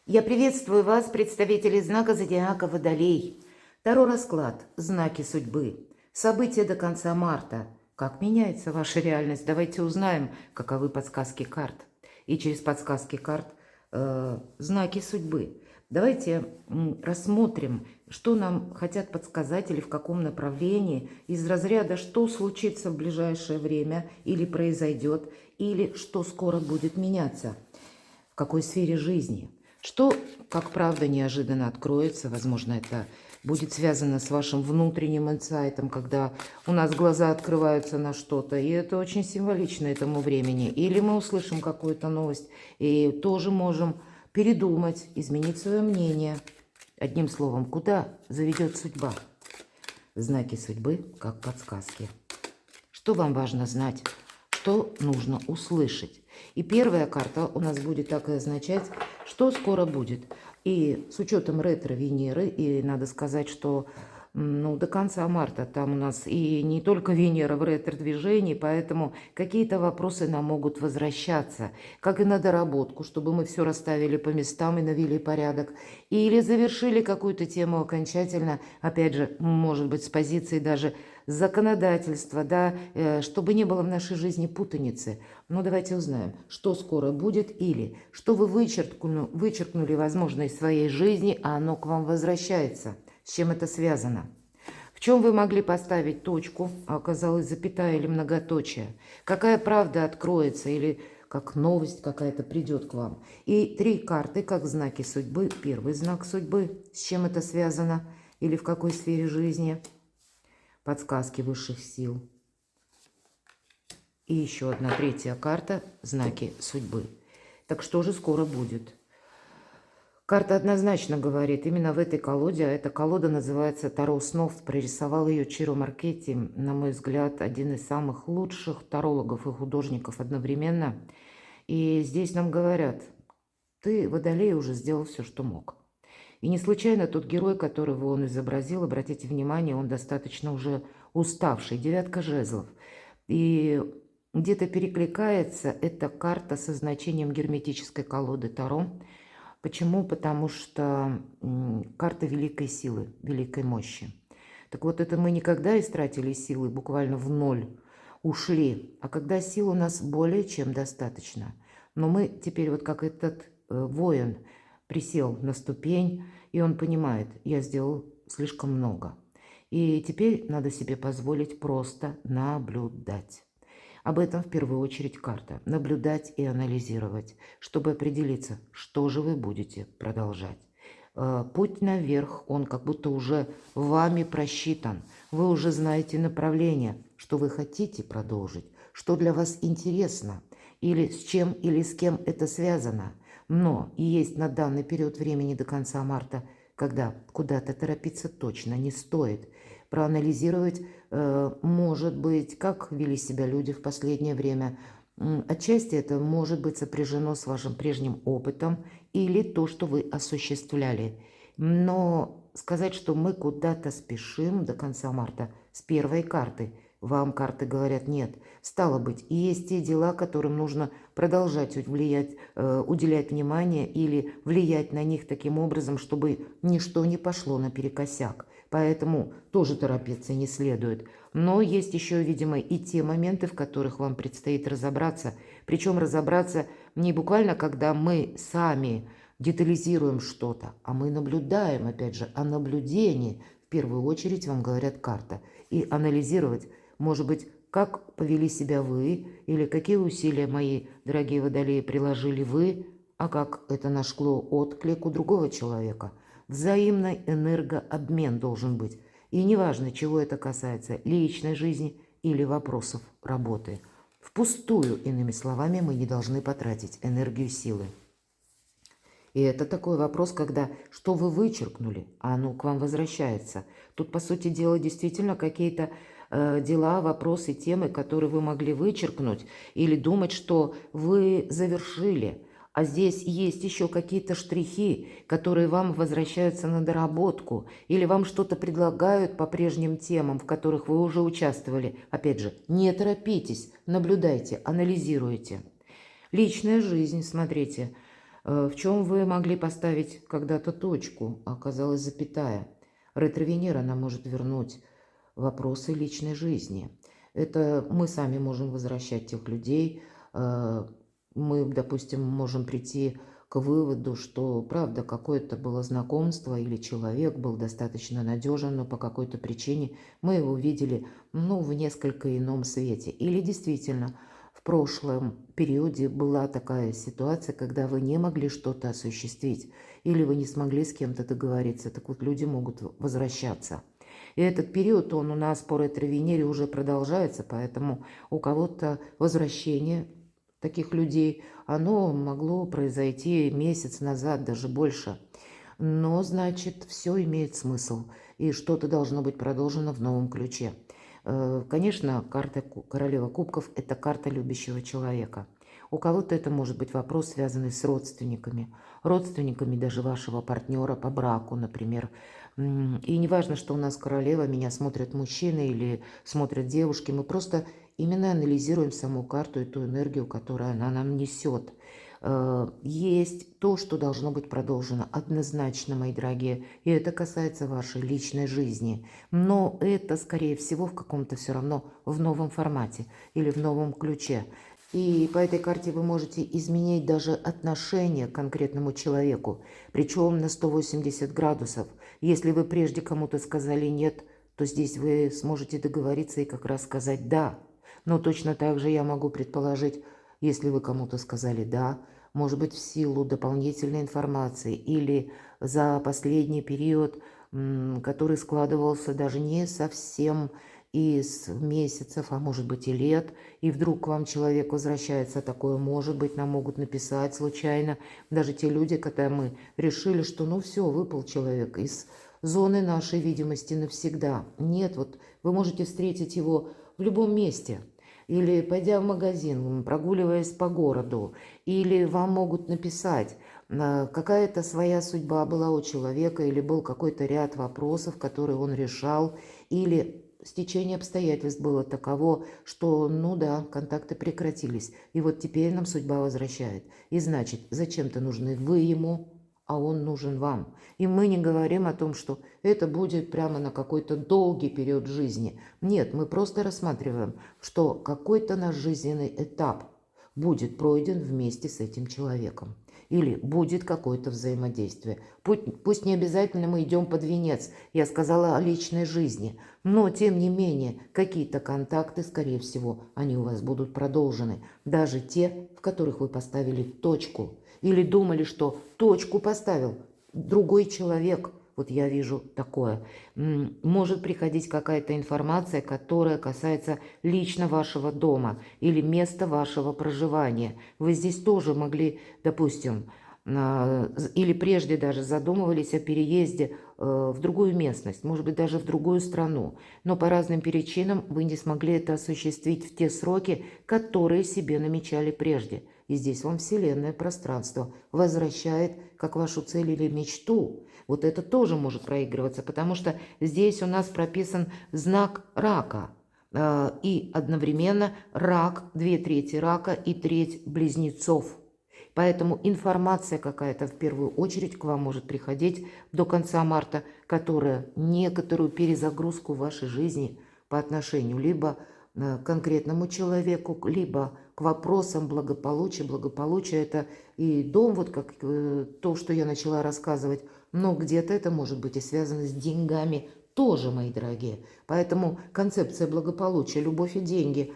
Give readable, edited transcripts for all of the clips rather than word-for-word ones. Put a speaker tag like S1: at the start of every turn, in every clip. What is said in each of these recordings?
S1: Я приветствую вас, представители знака зодиака Водолей. Таро расклад, знаки судьбы, события до конца марта. Как меняется ваша реальность? Давайте узнаем, каковы подсказки карт. И через подсказки карт знаки судьбы. Давайте рассмотрим, что нам хотят подсказать или в каком направлении, из разряда, что случится в ближайшее время или произойдет, или что скоро будет меняться, в какой сфере жизни. Что, как правда, неожиданно откроется, возможно, это будет связано с вашим внутренним инсайтом, когда у нас глаза открываются на что-то, и это очень символично этому времени. Или мы услышим какую-то новость и тоже можем передумать, изменить свое мнение. Одним словом, куда заведет судьба? Знаки судьбы как подсказки. Что вам важно знать? Что нужно услышать? И первая карта у нас будет так и означать, что скоро будет. И с учетом ретро-Венеры, и надо сказать, что до конца марта там у нас и не только Венера в ретро-движении, поэтому какие-то вопросы нам могут возвращаться, как и на доработку, чтобы мы все расставили по местам и навели порядок, или завершили какую-то тему окончательно, опять же, может быть, с позиции даже законодательства, да, чтобы не было в нашей жизни путаницы. Но давайте узнаем, что скоро будет, или что вы вычеркнули, возможно, из своей жизни, а оно к вам возвращается. С чем это связано? В чем вы могли поставить точку, а оказалось запятая или многоточие? Какая правда откроется или как новость какая-то придет к вам? И 3 карты, как знаки судьбы. Первый знак судьбы, с чем это связано или в какой сфере жизни? Подсказки высших сил. И еще одна 3-я карта, знаки судьбы. Так что же скоро будет? Карта однозначно говорит, именно в этой колоде, а эта колода называется Таро снов, прорисовал ее Чиро Маркетти, на мой взгляд, один из самых лучших тарологов и художников одновременно. И здесь нам говорят, ты, Водолей, уже сделал все, что мог. И не случайно тот герой, которого он изобразил, обратите внимание, он достаточно уже уставший, 9 жезлов. И где-то перекликается эта карта со значением герметической колоды Таро. Почему? Потому что карта великой силы, великой мощи. Так вот, это мы никогда истратили силы, буквально в ноль ушли. А когда сил у нас более чем достаточно. Но мы теперь вот как этот воин присел на ступень, и он понимает, я сделал слишком много. И теперь надо себе позволить просто наблюдать. Об этом в первую очередь карта. Наблюдать и анализировать, чтобы определиться, что же вы будете продолжать. Путь наверх, он как будто уже вами просчитан. Вы уже знаете направление, что вы хотите продолжить, что для вас интересно, или с чем, или с кем это связано. Но есть на данный период времени до конца марта, когда куда-то торопиться точно не стоит. Проанализировать, может быть, как вели себя люди в последнее время. Отчасти это может быть сопряжено с вашим прежним опытом или то, что вы осуществляли. Но сказать, что мы куда-то спешим до конца марта с первой карты, вам карты говорят нет. Стало быть, и есть те дела, которым нужно продолжать уделять внимание или влиять на них таким образом, чтобы ничто не пошло наперекосяк. Поэтому тоже торопиться не следует. Но есть еще, видимо, и те моменты, в которых вам предстоит разобраться. Причем разобраться не буквально, когда мы сами детализируем что-то, а мы наблюдаем, опять же, о наблюдении. В первую очередь вам говорят карта. И анализировать, может быть, как повели себя вы, или какие усилия, мои дорогие водолеи, приложили вы, а как это нашло отклик у другого человека. Взаимный энергообмен должен быть. И неважно, чего это касается, личной жизни или вопросов работы. Впустую, иными словами, мы не должны потратить энергию силы. И это такой вопрос, когда что вы вычеркнули, а оно к вам возвращается. Тут, по сути дела, действительно какие-то дела, вопросы, темы, которые вы могли вычеркнуть или думать, что вы завершили. А здесь есть еще какие-то штрихи, которые вам возвращаются на доработку, или вам что-то предлагают по прежним темам, в которых вы уже участвовали. Опять же, не торопитесь, наблюдайте, анализируйте. Личная жизнь, смотрите. В чем вы могли поставить когда-то точку, а оказалась запятая? Ретро-Венера нам может вернуть вопросы личной жизни. Это мы сами можем возвращать тех людей. Мы, допустим, можем прийти к выводу, что, правда, какое-то было знакомство или человек был достаточно надежен, но по какой-то причине мы его видели, ну, в несколько ином свете. Или действительно в прошлом периоде была такая ситуация, когда вы не могли что-то осуществить, или вы не смогли с кем-то договориться, так вот люди могут возвращаться. И этот период, он у нас по ретро-Венере уже продолжается, поэтому у кого-то возвращение таких людей, оно могло произойти месяц назад, даже больше. Но, значит, все имеет смысл, и что-то должно быть продолжено в новом ключе. Конечно, карта Королева Кубков – это карта любящего человека. У кого-то это может быть вопрос, связанный с родственниками даже вашего партнера по браку, например. И не важно, что у нас королева, меня смотрят мужчины или смотрят девушки, мы просто именно анализируем саму карту и ту энергию, которую она нам несет. Есть то, что должно быть продолжено однозначно, мои дорогие, и это касается вашей личной жизни. Но это, скорее всего, в каком-то все равно в новом формате или в новом ключе. И по этой карте вы можете изменить даже отношение к конкретному человеку, причем на 180 градусов. Если вы прежде кому-то сказали «нет», то здесь вы сможете договориться и как раз сказать «да». Но точно так же я могу предположить, если вы кому-то сказали «да», может быть, в силу дополнительной информации или за последний период, который складывался даже не совсем из месяцев, а может быть и лет, и вдруг к вам человек возвращается, такое может быть, нам могут написать случайно, даже те люди, когда мы решили, что ну все, выпал человек из зоны нашей видимости навсегда. Нет, вот вы можете встретить его в любом месте, или пойдя в магазин, прогуливаясь по городу, или вам могут написать, какая-то своя судьба была у человека, или был какой-то ряд вопросов, которые он решал, или стечение обстоятельств было таково, что, ну да, контакты прекратились, и вот теперь нам судьба возвращает. И значит, зачем-то нужны вы ему, а он нужен вам. И мы не говорим о том, что это будет прямо на какой-то долгий период жизни. Нет, мы просто рассматриваем, что какой-то наш жизненный этап будет пройден вместе с этим человеком. Или будет какое-то взаимодействие. Пусть не обязательно мы идем под венец, я сказала о личной жизни, но тем не менее какие-то контакты, скорее всего, они у вас будут продолжены. Даже те, в которых вы поставили точку. Или думали, что точку поставил другой человек. Вот я вижу такое. Может приходить какая-то информация, которая касается лично вашего дома или места вашего проживания. Вы здесь тоже могли, допустим, или прежде даже задумывались о переезде в другую местность, может быть, даже в другую страну. Но по разным причинам вы не смогли это осуществить в те сроки, которые себе намечали прежде. И здесь вам Вселенная, пространство возвращает как вашу цель или мечту. Вот это тоже может проигрываться, потому что здесь у нас прописан знак рака. И одновременно рак, 2/3 рака и треть близнецов. Поэтому информация какая-то в первую очередь к вам может приходить до конца марта, которая некоторую перезагрузку в вашей жизни по отношению либо к конкретному человеку, либо к вопросам благополучия. Благополучие – это и дом, вот как то, что я начала рассказывать, но где-то это может быть и связано с деньгами тоже, мои дорогие. Поэтому концепция благополучия, любовь и деньги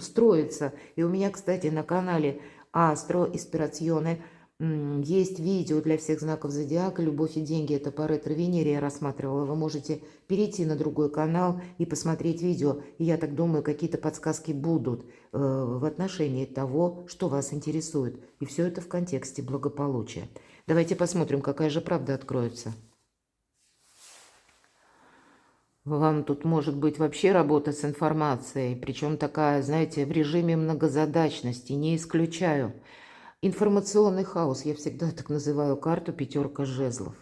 S1: строится. И у меня, кстати, на канале Астро Испирационе есть видео для всех знаков зодиака «Любовь и деньги». Это по ретро-Венере я рассматривала. Вы можете перейти на другой канал и посмотреть видео. И я так думаю, какие-то подсказки будут в отношении того, что вас интересует. И все это в контексте благополучия. Давайте посмотрим, какая же правда откроется. Вам тут может быть вообще работа с информацией, причем такая, знаете, в режиме многозадачности, не исключаю. Информационный хаос, я всегда так называю карту «Пятерка жезлов».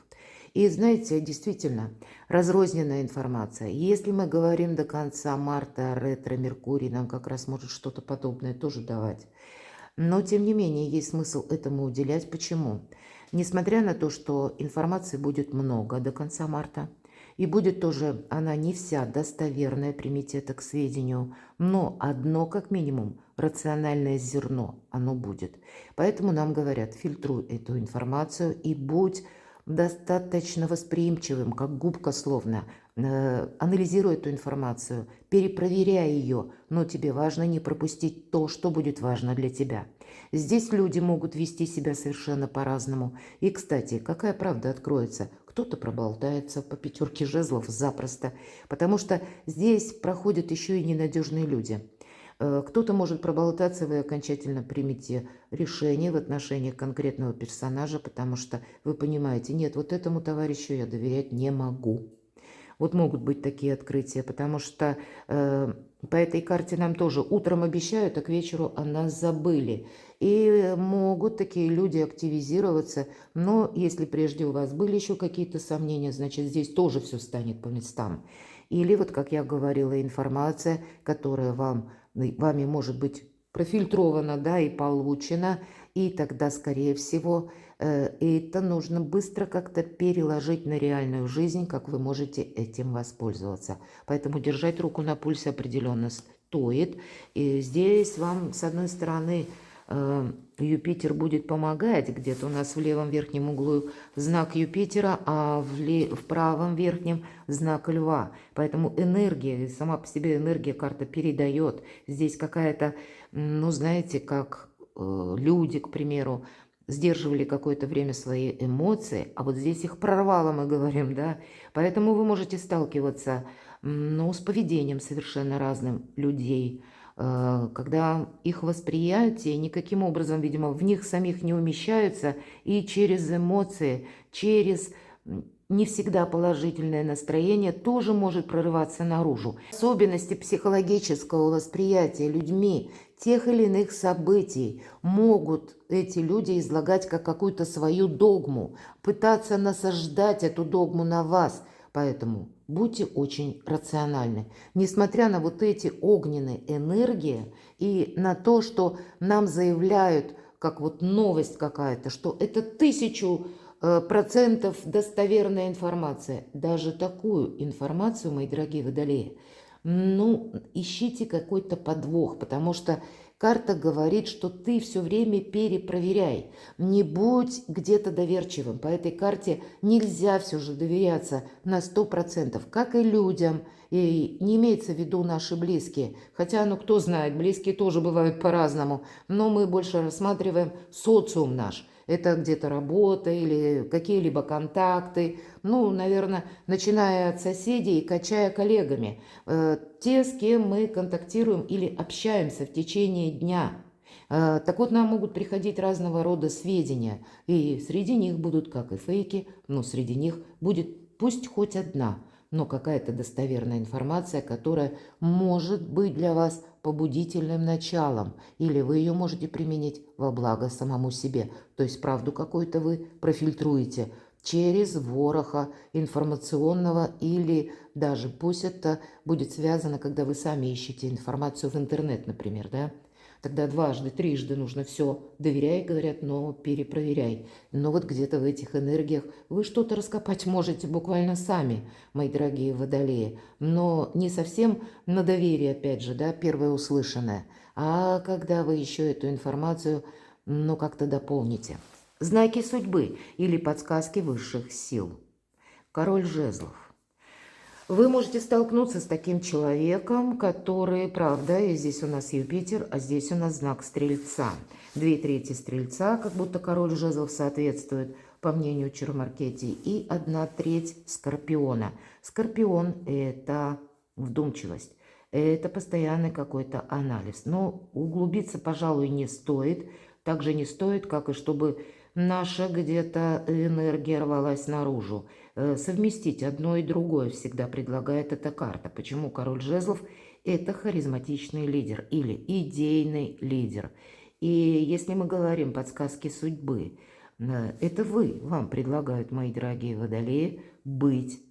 S1: И знаете, действительно, разрозненная информация. Если мы говорим до конца марта, ретро-Меркурий нам как раз может что-то подобное тоже давать. Но, тем не менее, есть смысл этому уделять. Почему? Несмотря на то, что информации будет много до конца марта, и будет тоже она не вся достоверная, примите это к сведению, но одно, как минимум, рациональное зерно, оно будет. Поэтому нам говорят, фильтруй эту информацию и будь достаточно восприимчивым, как губка словно. Анализируй эту информацию, перепроверяй ее, но тебе важно не пропустить то, что будет важно для тебя. Здесь люди могут вести себя совершенно по-разному. И, кстати, какая правда откроется? Кто-то проболтается по пятерке жезлов запросто, потому что здесь проходят еще и ненадежные люди. Кто-то может проболтаться, вы окончательно примете решение в отношении конкретного персонажа, потому что вы понимаете, нет, вот этому товарищу я доверять не могу. Вот могут быть такие открытия, потому что по этой карте нам тоже утром обещают, а к вечеру о нас забыли. И могут такие люди активизироваться, но если прежде у вас были еще какие-то сомнения, значит здесь тоже все станет по местам. Или вот, как я говорила, информация, которая вами может быть профильтрована, да, и получена, и тогда, скорее всего, это нужно быстро как-то переложить на реальную жизнь, как вы можете этим воспользоваться. Поэтому держать руку на пульсе определенно стоит. И здесь вам, с одной стороны, Юпитер будет помогать. Где-то у нас в левом верхнем углу знак Юпитера, а в правом верхнем знак Льва. Поэтому энергия, сама по себе энергия карта передает. Здесь какая-то, ну знаете, как люди, к примеру, сдерживали какое-то время свои эмоции, а вот здесь их прорвало, мы говорим, да. Поэтому вы можете сталкиваться, ну, с поведением совершенно разным людей, когда их восприятие никаким образом, видимо, в них самих не умещаются, и через эмоции, через не всегда положительное настроение тоже может прорываться наружу. Особенности психологического восприятия людьми тех или иных событий могут эти люди излагать как какую-то свою догму, пытаться насаждать эту догму на вас. Поэтому будьте очень рациональны. Несмотря на вот эти огненные энергии и на то, что нам заявляют, как вот новость какая-то, что это 1000% достоверная информация. Даже такую информацию, мои дорогие водолеи, ну, ищите какой-то подвох, потому что карта говорит, что ты все время перепроверяй. Не будь где-то доверчивым. По этой карте нельзя все же доверяться на 100%, как и людям. И не имеется в виду наши близкие. Хотя, ну кто знает, близкие тоже бывают по-разному. Но мы больше рассматриваем социум наш. Это где-то работа или какие-либо контакты. Ну, наверное, начиная от соседей и качая коллегами. Те, с кем мы контактируем или общаемся в течение дня. Так вот, нам могут приходить разного рода сведения. И среди них будут как и фейки, но среди них будет пусть хоть одна, но какая-то достоверная информация, которая может быть для вас побудительным началом, или вы ее можете применить во благо самому себе. То есть правду какую-то вы профильтруете через вороха информационного, или даже пусть это будет связано, когда вы сами ищете информацию в интернет, например, да? Тогда дважды, трижды нужно все доверяй, говорят, но перепроверяй. Но вот где-то в этих энергиях вы что-то раскопать можете буквально сами, мои дорогие водолеи. Но не совсем на доверие, опять же, да, первое услышанное. А когда вы еще эту информацию, ну, как-то дополните. Знаки судьбы или подсказки высших сил. Король жезлов. Вы можете столкнуться с таким человеком, который, правда, и здесь у нас Юпитер, а здесь у нас знак Стрельца. 2/3 Стрельца, как будто король жезлов соответствует, по мнению Чаромаркетии, и 1/3 Скорпиона. Скорпион – это вдумчивость, это постоянный какой-то анализ. Но углубиться, пожалуй, не стоит. Также не стоит, как и чтобы наша где-то энергия рвалась наружу. Совместить одно и другое всегда предлагает эта карта. Почему король жезлов – это харизматичный лидер или идейный лидер. И если мы говорим подсказки судьбы, это вам предлагают, мои дорогие водолеи, быть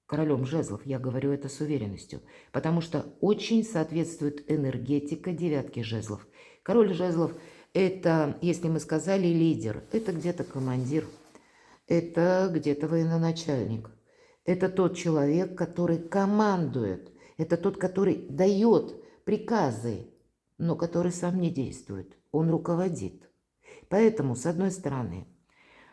S1: королем жезлов. Я говорю это с уверенностью, потому что очень соответствует энергетика девятки жезлов. Король жезлов Это, если мы сказали лидер, это где-то командир, это где-то военачальник. Это тот человек, который командует. Это тот, который дает приказы, но который сам не действует. Он руководит. Поэтому, с одной стороны,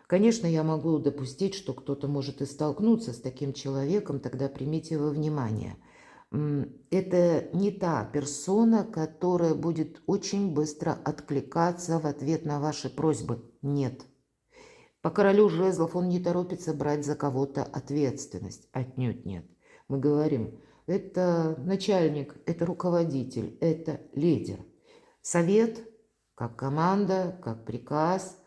S1: конечно, я могу допустить, что кто-то может и столкнуться с таким человеком, тогда примите во внимание. Это не та персона, которая будет очень быстро откликаться в ответ на ваши просьбы. Нет. По королю жезлов он не торопится брать за кого-то ответственность. Отнюдь нет. Мы говорим, это начальник, это руководитель, это лидер. Совет, как команда, как приказ,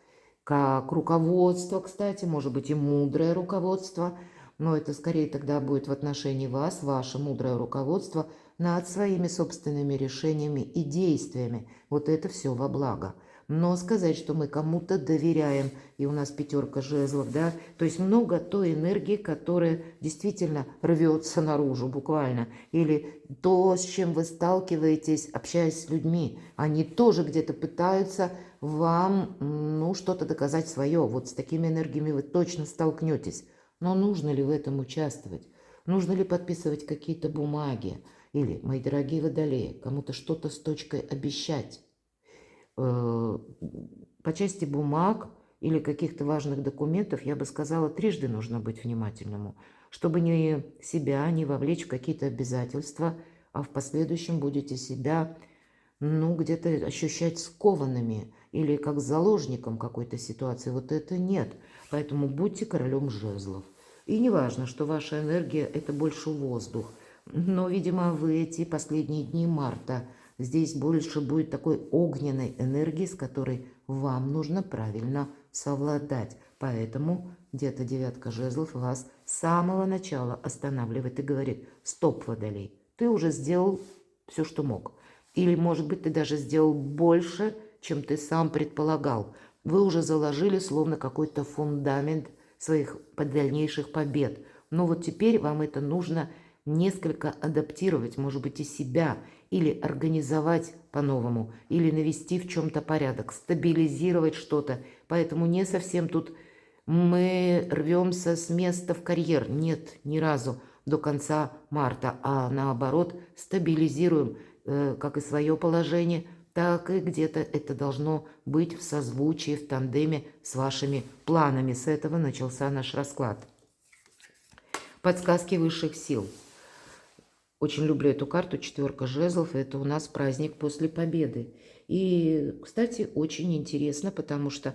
S1: как руководство, кстати, может быть и мудрое руководство, но это скорее тогда будет в отношении вас, ваше мудрое руководство над своими собственными решениями и действиями. Вот это все во благо. Но сказать, что мы кому-то доверяем, и у нас 5 жезлов, да, то есть много той энергии, которая действительно рвется наружу буквально, или то, с чем вы сталкиваетесь, общаясь с людьми, они тоже где-то пытаются вам, ну, что-то доказать свое. Вот с такими энергиями вы точно столкнетесь. Но нужно ли в этом участвовать? Нужно ли подписывать какие-то бумаги? Или, мои дорогие водолеи, кому-то что-то с точкой обещать? По части бумаг или каких-то важных документов, я бы сказала, трижды нужно быть внимательному, чтобы не себя не вовлечь в какие-то обязательства, а в последующем будете себя, ну, где-то ощущать скованными или как заложником какой-то ситуации. Вот это нет. Поэтому будьте королем жезлов. И не важно, что ваша энергия – это больше воздух. Но, видимо, в эти последние дни марта здесь больше будет такой огненной энергии, с которой вам нужно правильно совладать. Поэтому где-то 9 жезлов вас с самого начала останавливает и говорит: стоп, водолей, ты уже сделал все, что мог. Или, может быть, ты даже сделал больше, чем ты сам предполагал. Вы уже заложили словно какой-то фундамент своих дальнейших побед. Но вот теперь вам это нужно несколько адаптировать, может быть, и себя, или организовать по-новому, или навести в чем-то порядок, стабилизировать что-то. Поэтому не совсем тут мы рвемся с места в карьер. Нет, ни разу до конца марта, а наоборот стабилизируем как и свое положение, так и где-то это должно быть в созвучии, в тандеме с вашими планами. С этого начался наш расклад. Подсказки высших сил. Очень люблю эту карту, 4 жезлов. Это у нас праздник после победы. И, кстати, очень интересно, потому что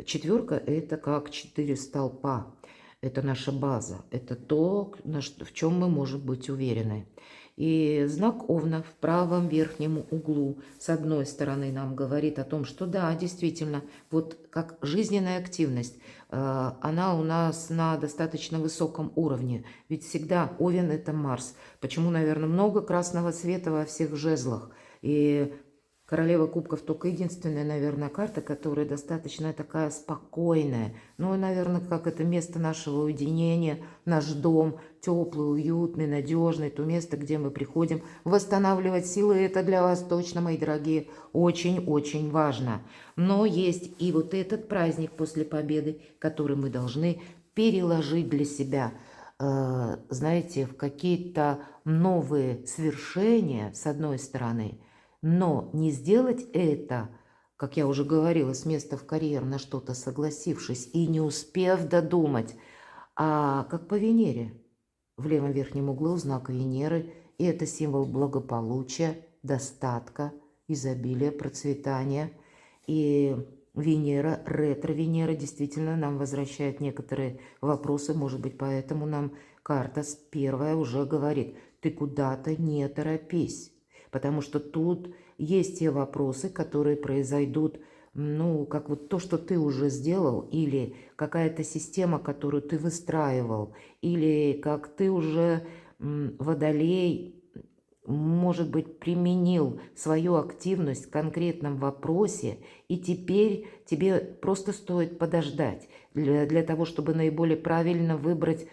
S1: 4 это как 4 столпа. Это наша база. Это то, в чем мы можем быть уверены. И знак Овна в правом верхнем углу с одной стороны нам говорит о том, что да, действительно, вот как жизненная активность, она у нас на достаточно высоком уровне. Ведь всегда Овен – это Марс. Почему, наверное, много красного цвета во всех жезлах. И королева кубков только единственная, наверное, карта, которая достаточно такая спокойная. Ну, наверное, как это место нашего уединения, наш дом, теплый, уютный, надежный, то место, где мы приходим восстанавливать силы. Это для вас точно, мои дорогие, очень-очень важно. Но есть и вот этот праздник после победы, который мы должны переложить для себя, знаете, в какие-то новые свершения, с одной стороны, но не сделать это, как я уже говорила, с места в карьер, на что-то согласившись и не успев додумать, а как по Венере. В левом верхнем углу знак Венеры, и это символ благополучия, достатка, изобилия, процветания. И Венера, ретро-Венера действительно нам возвращает некоторые вопросы, может быть, поэтому нам карта первая уже говорит: ты куда-то не торопись. Потому что тут есть те вопросы, которые произойдут, ну, как вот то, что ты уже сделал, или какая-то система, которую ты выстраивал, или как ты уже, водолей, может быть, применил свою активность в конкретном вопросе, и теперь тебе просто стоит подождать для того, чтобы наиболее правильно выбрать,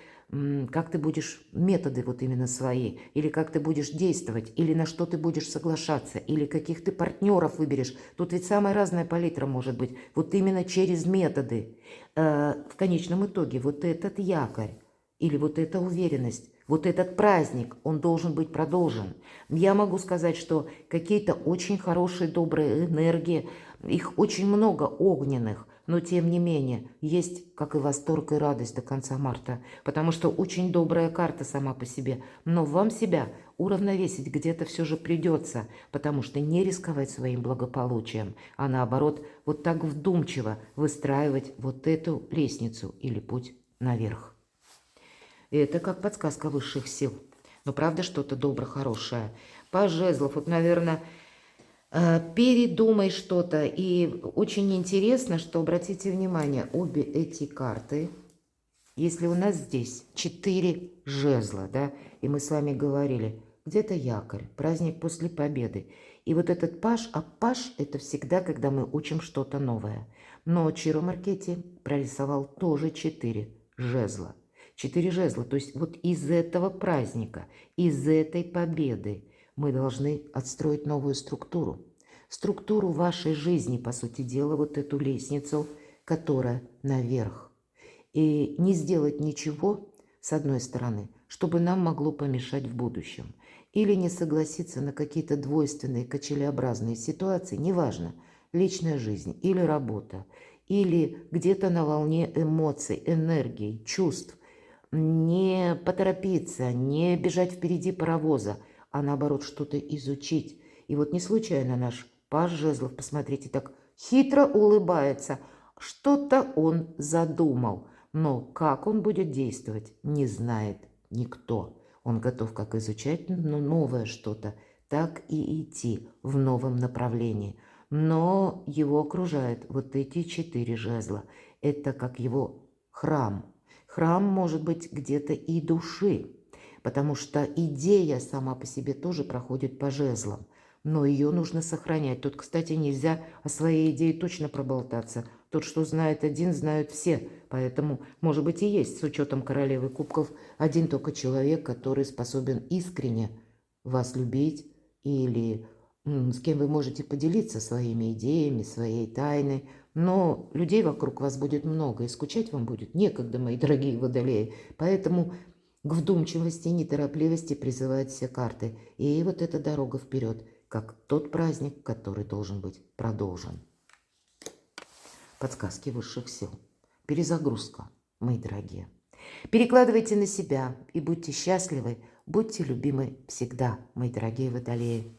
S1: как ты будешь, методы вот именно свои, или как ты будешь действовать, или на что ты будешь соглашаться, или каких ты партнеров выберешь. Тут ведь самая разная палитра может быть. Вот именно через методы. В конечном итоге вот этот якорь, или вот эта уверенность, вот этот праздник, он должен быть продолжен. Я могу сказать, что какие-то очень хорошие, добрые энергии, их очень много огненных, но тем не менее есть, как и восторг и радость до конца марта, потому что очень добрая карта сама по себе, но вам себя уравновесить где-то все же придется, потому что не рисковать своим благополучием, а наоборот вот так вдумчиво выстраивать вот эту лестницу или путь наверх. И это как подсказка высших сил. Но правда что-то доброе, хорошее. Паж жезлов, вот, наверное, передумай что-то. И очень интересно, что, обратите внимание, обе эти карты, если у нас здесь 4 жезла, да, и мы с вами говорили, где-то якорь, праздник после победы. И вот этот паж, а паж это всегда, когда мы учим что-то новое. Но Чиро Маркетти прорисовал тоже 4 жезла. 4 жезла, то есть вот из этого праздника, из этой победы мы должны отстроить новую структуру. Структуру вашей жизни, по сути дела, вот эту лестницу, которая наверх. И не сделать ничего, с одной стороны, чтобы нам могло помешать в будущем. Или не согласиться на какие-то двойственные, качелеобразные ситуации, неважно, личная жизнь или работа, или где-то на волне эмоций, энергий, чувств. Не поторопиться, не бежать впереди паровоза, а наоборот что-то изучить. И вот не случайно наш паж жезлов, посмотрите, так хитро улыбается. Что-то он задумал, но как он будет действовать, не знает никто. Он готов как изучать новое что-то, так и идти в новом направлении. Но его окружают вот эти 4 жезла. Это как его храм. Храм может быть где-то и души, потому что идея сама по себе тоже проходит по жезлам, но ее нужно сохранять. Тут, кстати, нельзя о своей идее точно проболтаться. Тот, что знает один, знают все. Поэтому, может быть, и есть, с учетом королевы кубков, один только человек, который способен искренне вас любить или с кем вы можете поделиться своими идеями, своей тайной. Но людей вокруг вас будет много, и скучать вам будет некогда, мои дорогие водолеи. Поэтому к вдумчивости и неторопливости призывают все карты. И вот эта дорога вперед, как тот праздник, который должен быть продолжен. Подсказки высших сил. Перезагрузка, мои дорогие. Перекладывайте на себя и будьте счастливы, будьте любимы всегда, мои дорогие водолеи.